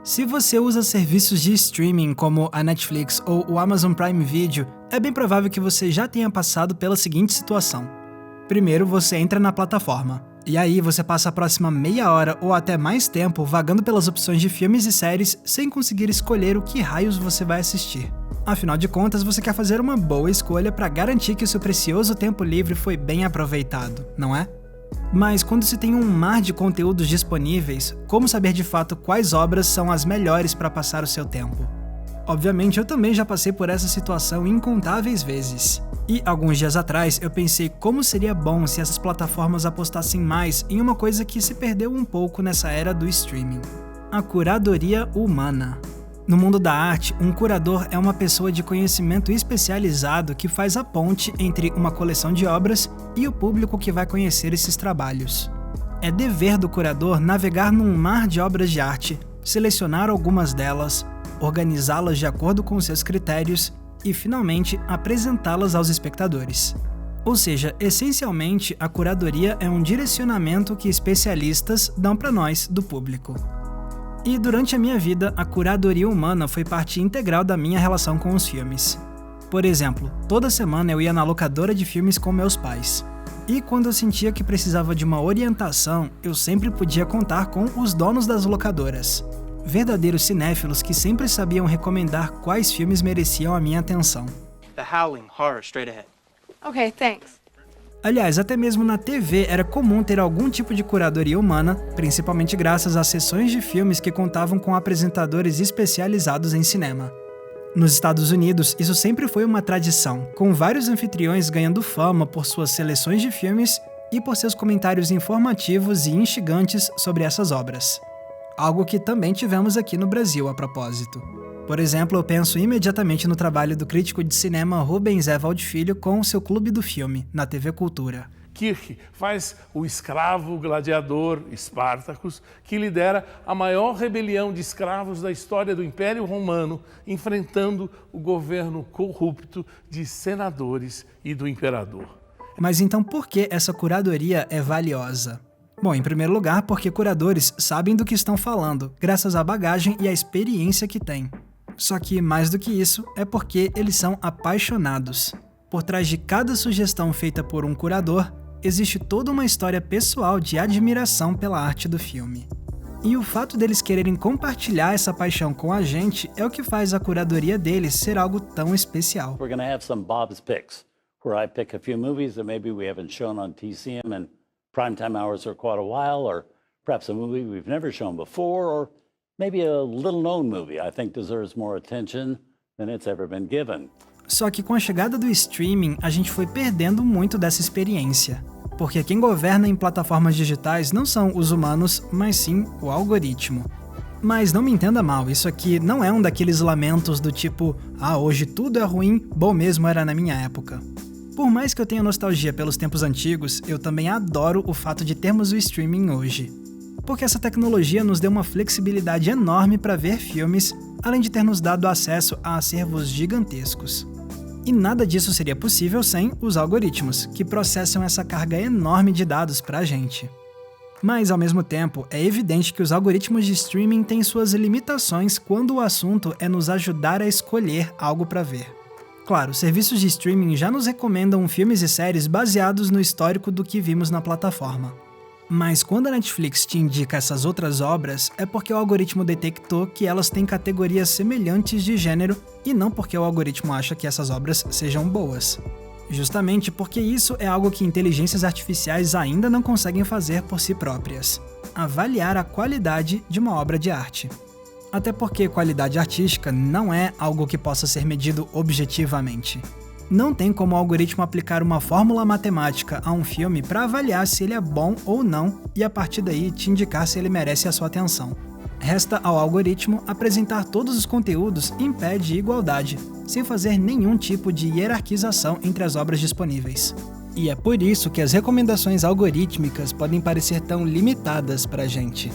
Se você usa serviços de streaming como a Netflix ou o Amazon Prime Video, é bem provável que você já tenha passado pela seguinte situação. Primeiro, você entra na plataforma, e aí você passa a próxima meia hora ou até mais tempo vagando pelas opções de filmes e séries sem conseguir escolher o que raios você vai assistir. Afinal de contas, você quer fazer uma boa escolha para garantir que o seu precioso tempo livre foi bem aproveitado, não é? Mas quando se tem um mar de conteúdos disponíveis, como saber de fato quais obras são as melhores para passar o seu tempo? Obviamente, eu também já passei por essa situação incontáveis vezes. E alguns dias atrás eu pensei como seria bom se essas plataformas apostassem mais em uma coisa que se perdeu um pouco nessa era do streaming: a curadoria humana. No mundo da arte, um curador é uma pessoa de conhecimento especializado que faz a ponte entre uma coleção de obras e o público que vai conhecer esses trabalhos. É dever do curador navegar num mar de obras de arte, selecionar algumas delas, organizá-las de acordo com seus critérios e, finalmente, apresentá-las aos espectadores. Ou seja, essencialmente, a curadoria é um direcionamento que especialistas dão para nós, do público. E durante a minha vida, a curadoria humana foi parte integral da minha relação com os filmes. Por exemplo, toda semana eu ia na locadora de filmes com meus pais. E quando eu sentia que precisava de uma orientação, eu sempre podia contar com os donos das locadoras. Verdadeiros cinéfilos que sempre sabiam recomendar quais filmes mereciam a minha atenção. The Howling, horror straight ahead. Okay, thanks. Aliás, até mesmo na TV era comum ter algum tipo de curadoria humana, principalmente graças às sessões de filmes que contavam com apresentadores especializados em cinema. Nos Estados Unidos, isso sempre foi uma tradição, com vários anfitriões ganhando fama por suas seleções de filmes e por seus comentários informativos e instigantes sobre essas obras. Algo que também tivemos aqui no Brasil, a propósito. Por exemplo, eu penso imediatamente no trabalho do crítico de cinema Rubens Evald Filho com o seu Clube do Filme, na TV Cultura. Kirk faz o escravo gladiador Espartacus, que lidera a maior rebelião de escravos da história do Império Romano, enfrentando o governo corrupto de senadores e do imperador. Mas então por que essa curadoria é valiosa? Bom, em primeiro lugar, porque curadores sabem do que estão falando, graças à bagagem e à experiência que têm. Só que, mais do que isso, é porque eles são apaixonados. Por trás de cada sugestão feita por um curador, existe toda uma história pessoal de admiração pela arte do filme. E o fato deles quererem compartilhar essa paixão com a gente é o que faz a curadoria deles ser algo tão especial. We're going to have some Bob's Picks, where I pick a few movies that maybe we haven't shown on TCM in primetime hours for quite a while, or perhaps a movie we've never shown before, or maybe a little-known movie I think deserves more attention than it's ever been given. Só que com a chegada do streaming, a gente foi perdendo muito dessa experiência. Porque quem governa em plataformas digitais não são os humanos, mas sim o algoritmo. Mas não me entenda mal, isso aqui não é um daqueles lamentos do tipo hoje tudo é ruim, bom mesmo era na minha época. Por mais que eu tenha nostalgia pelos tempos antigos, eu também adoro o fato de termos o streaming hoje. Porque essa tecnologia nos deu uma flexibilidade enorme para ver filmes, além de ter nos dado acesso a acervos gigantescos. E nada disso seria possível sem os algoritmos, que processam essa carga enorme de dados para a gente. Mas, ao mesmo tempo, é evidente que os algoritmos de streaming têm suas limitações quando o assunto é nos ajudar a escolher algo para ver. Claro, serviços de streaming já nos recomendam filmes e séries baseados no histórico do que vimos na plataforma. Mas quando a Netflix te indica essas outras obras, é porque o algoritmo detectou que elas têm categorias semelhantes de gênero e não porque o algoritmo acha que essas obras sejam boas. Justamente porque isso é algo que inteligências artificiais ainda não conseguem fazer por si próprias: avaliar a qualidade de uma obra de arte. Até porque qualidade artística não é algo que possa ser medido objetivamente. Não tem como o algoritmo aplicar uma fórmula matemática a um filme para avaliar se ele é bom ou não e a partir daí te indicar se ele merece a sua atenção. Resta ao algoritmo apresentar todos os conteúdos em pé de igualdade, sem fazer nenhum tipo de hierarquização entre as obras disponíveis. E é por isso que as recomendações algorítmicas podem parecer tão limitadas pra gente.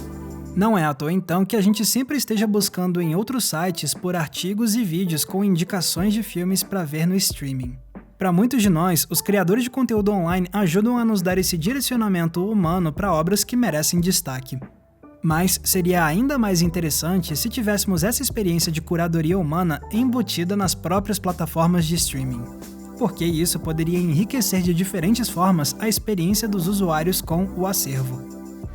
Não é à toa então que a gente sempre esteja buscando em outros sites por artigos e vídeos com indicações de filmes para ver no streaming. Para muitos de nós, os criadores de conteúdo online ajudam a nos dar esse direcionamento humano para obras que merecem destaque. Mas seria ainda mais interessante se tivéssemos essa experiência de curadoria humana embutida nas próprias plataformas de streaming, porque isso poderia enriquecer de diferentes formas a experiência dos usuários com o acervo.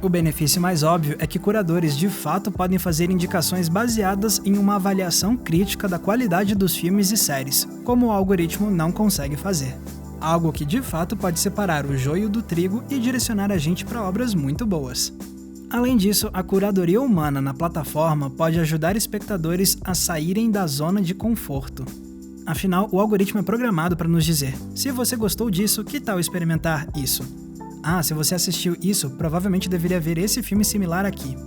O benefício mais óbvio é que curadores de fato podem fazer indicações baseadas em uma avaliação crítica da qualidade dos filmes e séries, como o algoritmo não consegue fazer. Algo que de fato pode separar o joio do trigo e direcionar a gente para obras muito boas. Além disso, a curadoria humana na plataforma pode ajudar espectadores a saírem da zona de conforto. Afinal, o algoritmo é programado para nos dizer: se você gostou disso, que tal experimentar isso? Ah, se você assistiu isso, provavelmente deveria ver esse filme similar aqui.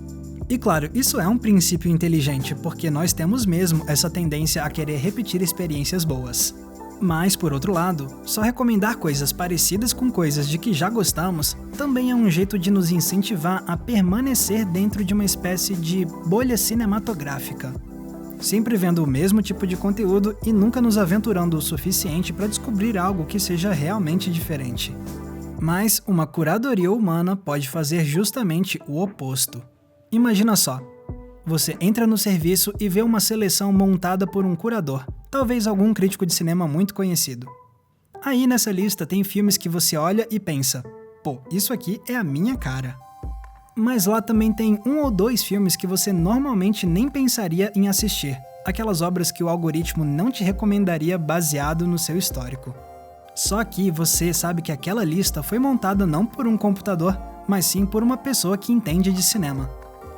E claro, isso é um princípio inteligente, porque nós temos mesmo essa tendência a querer repetir experiências boas. Mas, por outro lado, só recomendar coisas parecidas com coisas de que já gostamos também é um jeito de nos incentivar a permanecer dentro de uma espécie de bolha cinematográfica, sempre vendo o mesmo tipo de conteúdo e nunca nos aventurando o suficiente para descobrir algo que seja realmente diferente. Mas uma curadoria humana pode fazer justamente o oposto. Imagina só, você entra no serviço e vê uma seleção montada por um curador, talvez algum crítico de cinema muito conhecido. Aí nessa lista tem filmes que você olha e pensa: pô, isso aqui é a minha cara. Mas lá também tem 1 ou 2 filmes que você normalmente nem pensaria em assistir, aquelas obras que o algoritmo não te recomendaria baseado no seu histórico. Só que você sabe que aquela lista foi montada não por um computador, mas sim por uma pessoa que entende de cinema.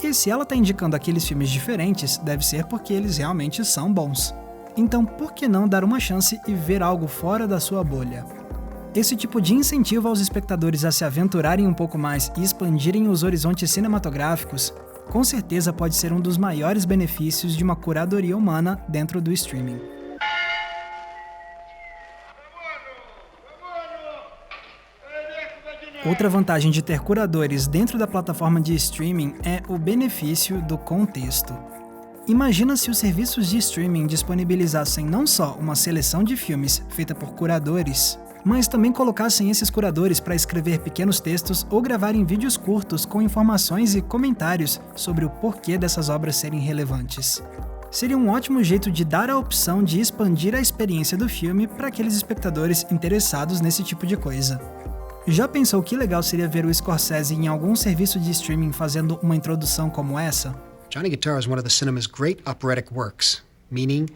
E se ela está indicando aqueles filmes diferentes, deve ser porque eles realmente são bons. Então por que não dar uma chance e ver algo fora da sua bolha? Esse tipo de incentivo aos espectadores a se aventurarem um pouco mais e expandirem os horizontes cinematográficos, com certeza pode ser um dos maiores benefícios de uma curadoria humana dentro do streaming. Outra vantagem de ter curadores dentro da plataforma de streaming é o benefício do contexto. Imagina se os serviços de streaming disponibilizassem não só uma seleção de filmes feita por curadores, mas também colocassem esses curadores para escrever pequenos textos ou gravarem vídeos curtos com informações e comentários sobre o porquê dessas obras serem relevantes. Seria um ótimo jeito de dar a opção de expandir a experiência do filme para aqueles espectadores interessados nesse tipo de coisa. Já pensou que legal seria ver o Scorsese em algum serviço de streaming fazendo uma introdução como essa? Johnny Guitar is one of the cinema's great operatic works, meaning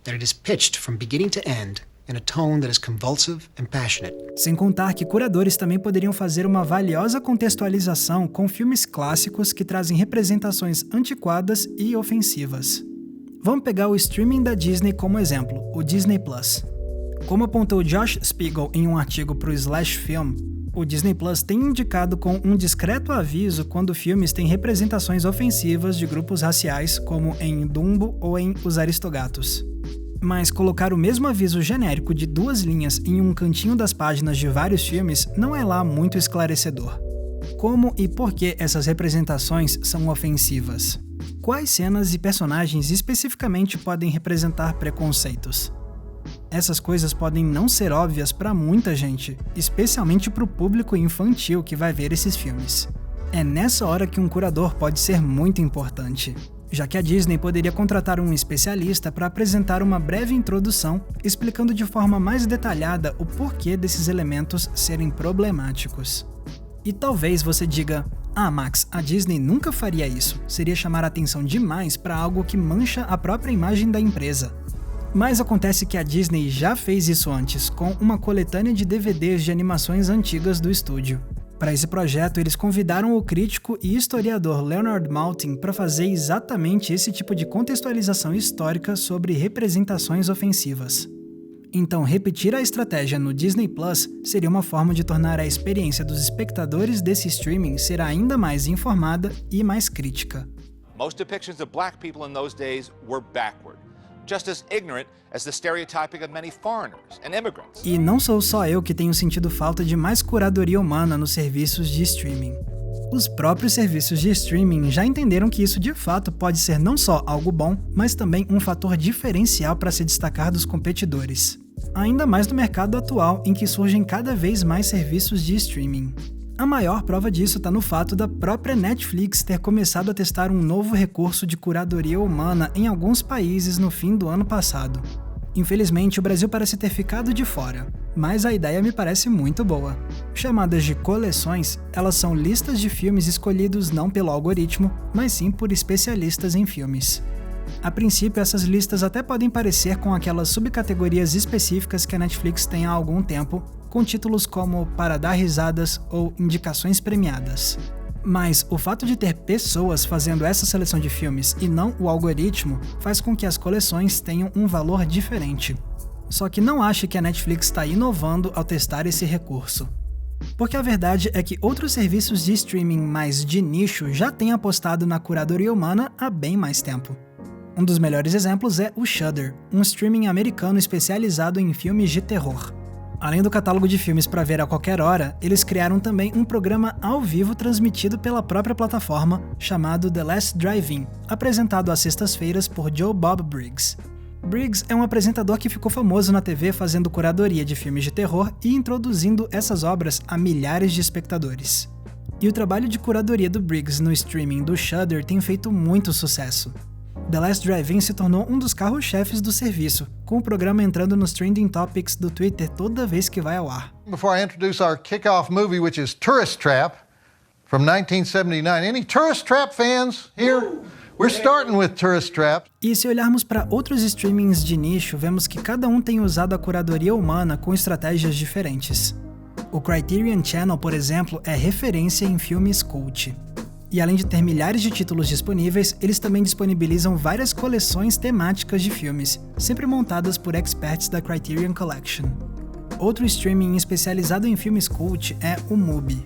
that it is pitched from beginning to end in a tone that is convulsive and passionate. Sem contar que curadores também poderiam fazer uma valiosa contextualização com filmes clássicos que trazem representações antiquadas e ofensivas. Vamos pegar o streaming da Disney como exemplo, o Disney Plus. Como apontou Josh Spiegel em um artigo para o Slash Film, o Disney Plus tem indicado com um discreto aviso quando filmes têm representações ofensivas de grupos raciais, como em Dumbo ou em Os Aristogatos. Mas colocar o mesmo aviso genérico de 2 linhas em um cantinho das páginas de vários filmes não é lá muito esclarecedor. Como e por que essas representações são ofensivas? Quais cenas e personagens especificamente podem representar preconceitos? Essas coisas podem não ser óbvias para muita gente, especialmente para o público infantil que vai ver esses filmes. É nessa hora que um curador pode ser muito importante, já que a Disney poderia contratar um especialista para apresentar uma breve introdução explicando de forma mais detalhada o porquê desses elementos serem problemáticos. E talvez você diga: ah, Max, a Disney nunca faria isso, seria chamar atenção demais para algo que mancha a própria imagem da empresa. Mas acontece que a Disney já fez isso antes, com uma coletânea de DVDs de animações antigas do estúdio. Para esse projeto, eles convidaram o crítico e historiador Leonard Maltin para fazer exatamente esse tipo de contextualização histórica sobre representações ofensivas. Então, repetir a estratégia no Disney Plus seria uma forma de tornar a experiência dos espectadores desse streaming ser ainda mais informada e mais crítica. Most depictions of black people in those days were backward, just as ignorant as the stereotyping of many foreigners and immigrants. E não sou só eu que tenho sentido falta de mais curadoria humana nos serviços de streaming. Os próprios serviços de streaming já entenderam que isso de fato pode ser não só algo bom, mas também um fator diferencial para se destacar dos competidores. Ainda mais no mercado atual em que surgem cada vez mais serviços de streaming. A maior prova disso está no fato da própria Netflix ter começado a testar um novo recurso de curadoria humana em alguns países no fim do ano passado. Infelizmente, o Brasil parece ter ficado de fora, mas a ideia me parece muito boa. Chamadas de coleções, elas são listas de filmes escolhidos não pelo algoritmo, mas sim por especialistas em filmes. A princípio, essas listas até podem parecer com aquelas subcategorias específicas que a Netflix tem há algum tempo, com títulos como Para Dar Risadas ou Indicações Premiadas. Mas o fato de ter pessoas fazendo essa seleção de filmes e não o algoritmo faz com que as coleções tenham um valor diferente. Só que não ache que a Netflix está inovando ao testar esse recurso. Porque a verdade é que outros serviços de streaming mais de nicho já têm apostado na curadoria humana há bem mais tempo. Um dos melhores exemplos é o Shudder, um streaming americano especializado em filmes de terror. Além do catálogo de filmes para ver a qualquer hora, eles criaram também um programa ao vivo transmitido pela própria plataforma, chamado The Last Drive-In, apresentado às sextas-feiras por Joe Bob Briggs. Briggs é um apresentador que ficou famoso na TV fazendo curadoria de filmes de terror e introduzindo essas obras a milhares de espectadores. E o trabalho de curadoria do Briggs no streaming do Shudder tem feito muito sucesso. The Last Drive-In se tornou um dos carros-chefes do serviço, com o programa entrando nos trending topics do Twitter toda vez que vai ao ar. Before I introduce our kickoff movie, which is Tourist Trap, from 1979. Any Tourist Trap fans here? We're starting with Tourist Trap. E se olharmos para outros streamings de nicho, vemos que cada um tem usado a curadoria humana com estratégias diferentes. O Criterion Channel, por exemplo, é referência em filmes cult. E além de ter milhares de títulos disponíveis, eles também disponibilizam várias coleções temáticas de filmes, sempre montadas por experts da Criterion Collection. Outro streaming especializado em filmes cult é o Mubi.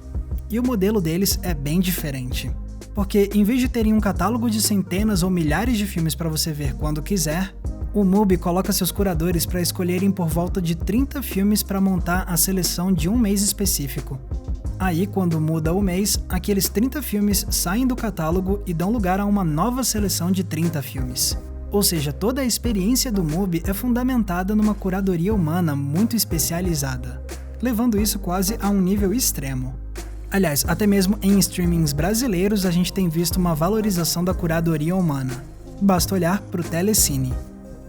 E o modelo deles é bem diferente. Porque em vez de terem um catálogo de centenas ou milhares de filmes para você ver quando quiser, o Mubi coloca seus curadores para escolherem por volta de 30 filmes para montar a seleção de um mês específico. Aí, quando muda o mês, aqueles 30 filmes saem do catálogo e dão lugar a uma nova seleção de 30 filmes. Ou seja, toda a experiência do Mubi é fundamentada numa curadoria humana muito especializada, levando isso quase a um nível extremo. Aliás, até mesmo em streamings brasileiros a gente tem visto uma valorização da curadoria humana. Basta olhar para o Telecine.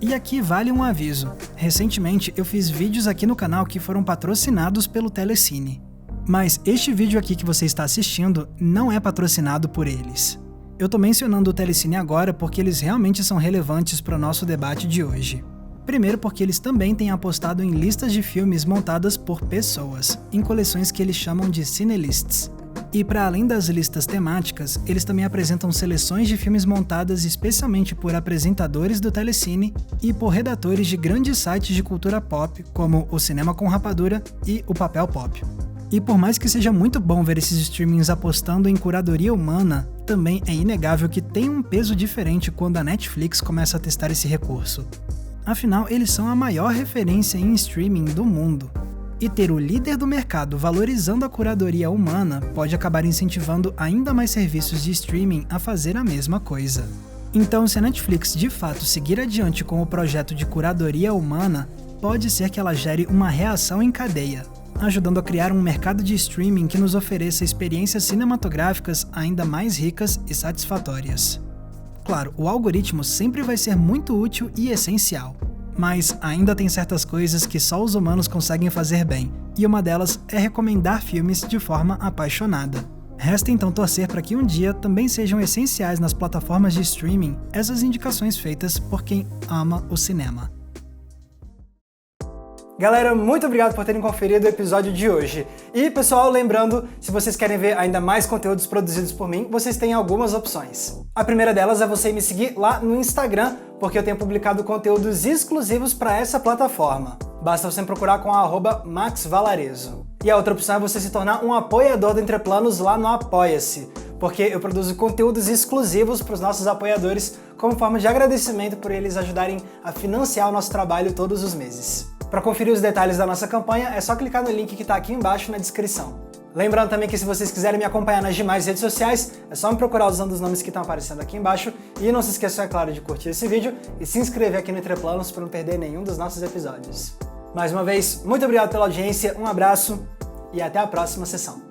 E aqui vale um aviso. Recentemente eu fiz vídeos aqui no canal que foram patrocinados pelo Telecine. Mas este vídeo aqui que você está assistindo não é patrocinado por eles. Eu tô mencionando o Telecine agora porque eles realmente são relevantes para o nosso debate de hoje. Primeiro porque eles também têm apostado em listas de filmes montadas por pessoas, em coleções que eles chamam de Cinelists. E para além das listas temáticas, eles também apresentam seleções de filmes montadas especialmente por apresentadores do Telecine e por redatores de grandes sites de cultura pop, como o Cinema com Rapadura e o Papel Pop. E por mais que seja muito bom ver esses streamings apostando em curadoria humana, também é inegável que tem um peso diferente quando a Netflix começa a testar esse recurso. Afinal, eles são a maior referência em streaming do mundo. E ter o líder do mercado valorizando a curadoria humana pode acabar incentivando ainda mais serviços de streaming a fazer a mesma coisa. Então, se a Netflix de fato seguir adiante com o projeto de curadoria humana, pode ser que ela gere uma reação em cadeia, ajudando a criar um mercado de streaming que nos ofereça experiências cinematográficas ainda mais ricas e satisfatórias. Claro, o algoritmo sempre vai ser muito útil e essencial, mas ainda tem certas coisas que só os humanos conseguem fazer bem, e uma delas é recomendar filmes de forma apaixonada. Resta então torcer para que um dia também sejam essenciais nas plataformas de streaming essas indicações feitas por quem ama o cinema. Galera, muito obrigado por terem conferido o episódio de hoje. E pessoal, lembrando, se vocês querem ver ainda mais conteúdos produzidos por mim, vocês têm algumas opções. A primeira delas é você me seguir lá no Instagram, porque eu tenho publicado conteúdos exclusivos para essa plataforma. Basta você procurar com @maxvalarezo. E a outra opção é você se tornar um apoiador do Entreplanos lá no Apoia-se, porque eu produzo conteúdos exclusivos para os nossos apoiadores como forma de agradecimento por eles ajudarem a financiar o nosso trabalho todos os meses. Para conferir os detalhes da nossa campanha, é só clicar no link que está aqui embaixo na descrição. Lembrando também que se vocês quiserem me acompanhar nas demais redes sociais, é só me procurar usando os nomes que estão aparecendo aqui embaixo. E não se esqueçam, é claro, de curtir esse vídeo e se inscrever aqui no Entreplanos para não perder nenhum dos nossos episódios. Mais uma vez, muito obrigado pela audiência, um abraço e até a próxima sessão.